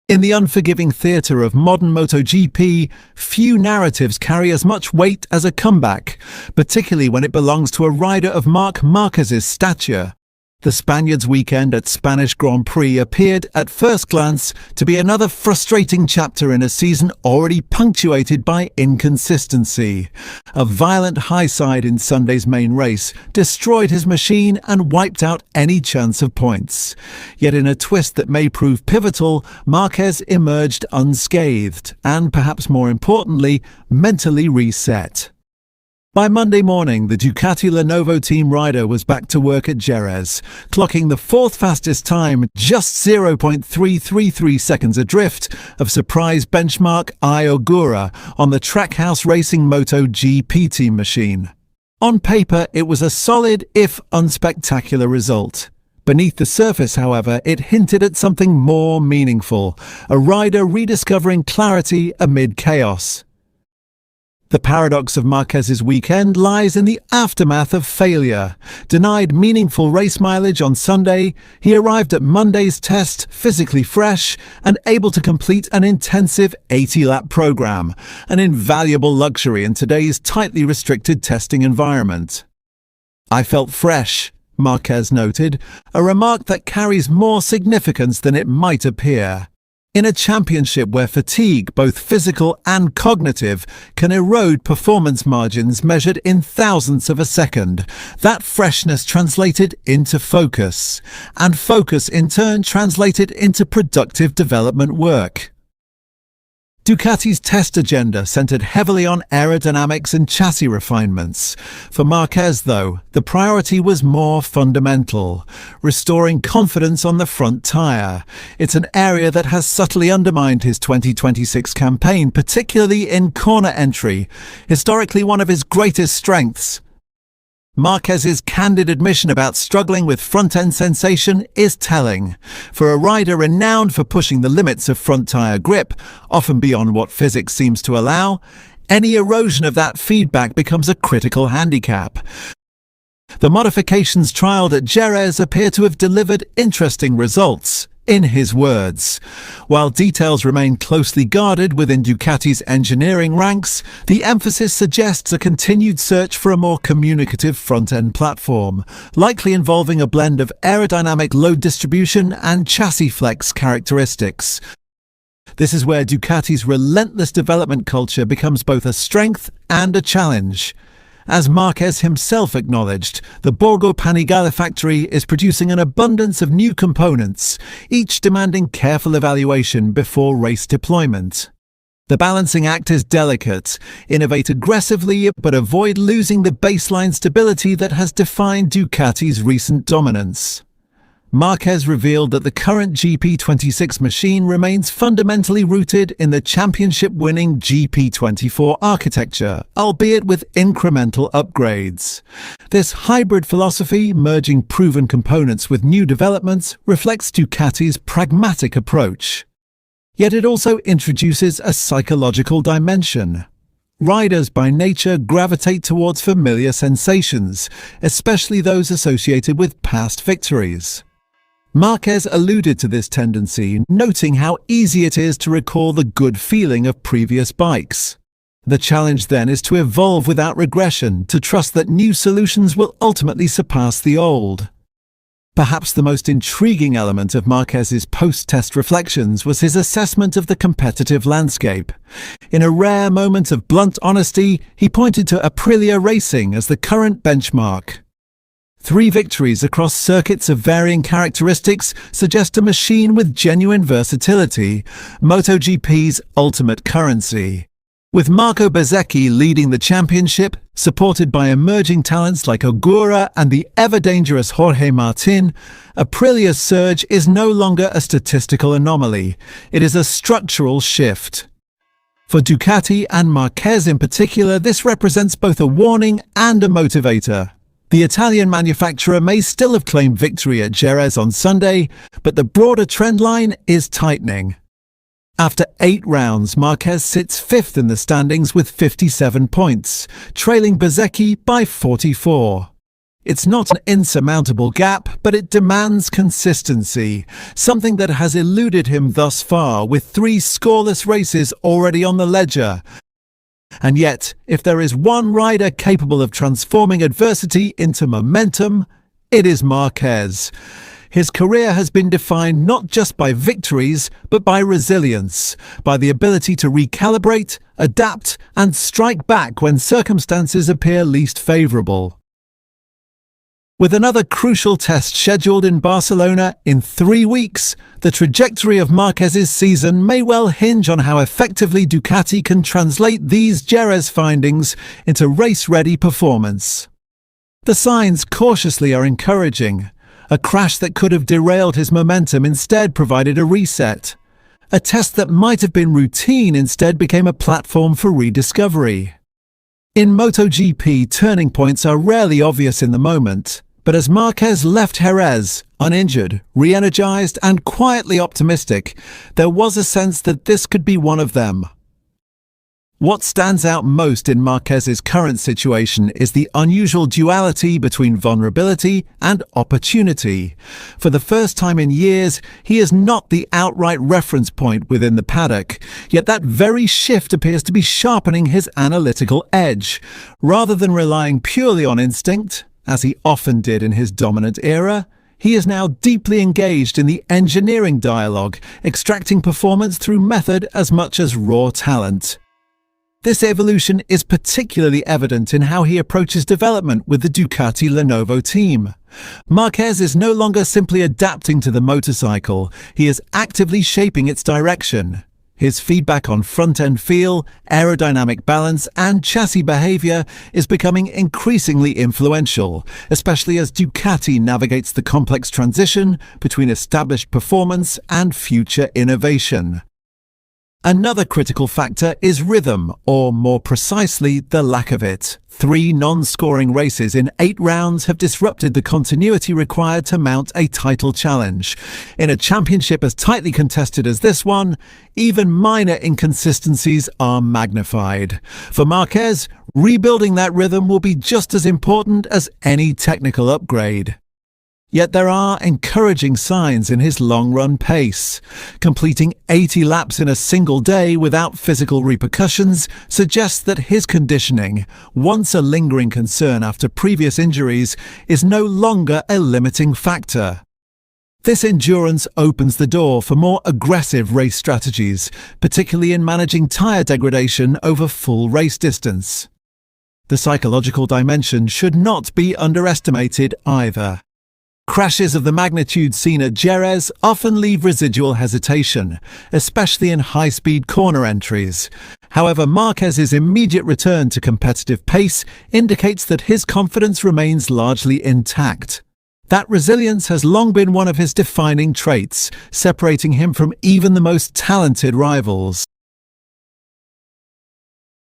In the unforgiving theatre of modern MotoGP, few narratives carry as much weight as a comeback, particularly when it belongs to a rider of Marc Márquez's stature. The Spaniard's weekend at Spanish Grand Prix appeared, at first glance, to be another frustrating chapter in a season already punctuated by inconsistency. A violent high side in Sunday's main race destroyed his machine and wiped out any chance of points. Yet in a twist that may prove pivotal, Marquez emerged unscathed and, perhaps more importantly, mentally reset. By Monday morning, the Ducati Lenovo team rider was back to work at Jerez, clocking the fourth fastest time, just 0.333 seconds adrift of surprise benchmark Ogura on the Trackhouse Racing MotoGP team machine. On paper, it was a solid, if unspectacular, result. Beneath the surface, however, it hinted at something more meaningful, a rider rediscovering clarity amid chaos. The paradox of Marquez's weekend lies in the aftermath of failure. Denied meaningful race mileage on Sunday, he arrived at Monday's test physically fresh and able to complete an intensive 80-lap program, an invaluable luxury in today's tightly restricted testing environment. "I felt fresh," Marquez noted, a remark that carries more significance than it might appear. In a championship where fatigue, both physical and cognitive, can erode performance margins measured in thousandths of a second, that freshness translated into focus, and focus in turn translated into productive development work. Ducati's test agenda centered heavily on aerodynamics and chassis refinements. For Marquez, though, the priority was more fundamental, restoring confidence on the front tyre. It's an area that has subtly undermined his 2026 campaign, particularly in corner entry, historically one of his greatest strengths. Marquez's candid admission about struggling with front-end sensation is telling. For a rider renowned for pushing the limits of front tyre grip, often beyond what physics seems to allow, any erosion of that feedback becomes a critical handicap. The modifications trialled at Jerez appear to have delivered interesting results. In his words, while details remain closely guarded within Ducati's engineering ranks, the emphasis suggests a continued search for a more communicative front-end platform, likely involving a blend of aerodynamic load distribution and chassis flex characteristics. This is where Ducati's relentless development culture becomes both a strength and a challenge. As Marquez himself acknowledged, the Borgo Panigale factory is producing an abundance of new components, each demanding careful evaluation before race deployment. The balancing act is delicate. Innovate aggressively, but avoid losing the baseline stability that has defined Ducati's recent dominance. Marquez revealed that the current GP26 machine remains fundamentally rooted in the championship-winning GP24 architecture, albeit with incremental upgrades. This hybrid philosophy, merging proven components with new developments, reflects Ducati's pragmatic approach. Yet it also introduces a psychological dimension. Riders by nature gravitate towards familiar sensations, especially those associated with past victories. Marquez alluded to this tendency, noting how easy it is to recall the good feeling of previous bikes. The challenge then is to evolve without regression, to trust that new solutions will ultimately surpass the old. Perhaps the most intriguing element of Marquez's post-test reflections was his assessment of the competitive landscape. In a rare moment of blunt honesty, he pointed to Aprilia Racing as the current benchmark. 3 victories across circuits of varying characteristics suggest a machine with genuine versatility, MotoGP's ultimate currency. With Marco Bezzecchi leading the championship, supported by emerging talents like Ogura and the ever-dangerous Jorge Martin, Aprilia's surge is no longer a statistical anomaly. It is a structural shift. For Ducati and Marquez in particular, this represents both a warning and a motivator. The Italian manufacturer may still have claimed victory at Jerez on Sunday, but the broader trend line is tightening. After 8 rounds, Marquez sits 5th in the standings with 57 points, trailing Bezzecchi by 44. It's not an insurmountable gap, but it demands consistency, something that has eluded him thus far, with 3 scoreless races already on the ledger. And yet, if there is one rider capable of transforming adversity into momentum, it is Marquez. His career has been defined not just by victories, but by resilience, by the ability to recalibrate, adapt, and strike back when circumstances appear least favourable. With another crucial test scheduled in Barcelona in 3 weeks, the trajectory of Marquez's season may well hinge on how effectively Ducati can translate these Jerez findings into race-ready performance. The signs cautiously are encouraging. A crash that could have derailed his momentum instead provided a reset. A test that might have been routine instead became a platform for rediscovery. In MotoGP, turning points are rarely obvious in the moment. But as Marquez left Jerez, uninjured, re-energized and quietly optimistic, there was a sense that this could be one of them. What stands out most in Marquez's current situation is the unusual duality between vulnerability and opportunity. For the first time in years, he is not the outright reference point within the paddock, yet that very shift appears to be sharpening his analytical edge. Rather than relying purely on instinct, as he often did in his dominant era, he is now deeply engaged in the engineering dialogue, extracting performance through method as much as raw talent. This evolution is particularly evident in how he approaches development with the Ducati Lenovo team. Marquez is no longer simply adapting to the motorcycle, he is actively shaping its direction. His feedback on front-end feel, aerodynamic balance, and chassis behavior is becoming increasingly influential, especially as Ducati navigates the complex transition between established performance and future innovation. Another critical factor is rhythm, or more precisely, the lack of it. 3 non-scoring races in 8 rounds have disrupted the continuity required to mount a title challenge. In a championship as tightly contested as this one, even minor inconsistencies are magnified. For Marquez, rebuilding that rhythm will be just as important as any technical upgrade. Yet there are encouraging signs in his long-run pace. Completing 80 laps in a single day without physical repercussions suggests that his conditioning, once a lingering concern after previous injuries, is no longer a limiting factor. This endurance opens the door for more aggressive race strategies, particularly in managing tyre degradation over full race distance. The psychological dimension should not be underestimated either. Crashes of the magnitude seen at Jerez often leave residual hesitation, especially in high-speed corner entries. However, Marquez's immediate return to competitive pace indicates that his confidence remains largely intact. That resilience has long been one of his defining traits, separating him from even the most talented rivals.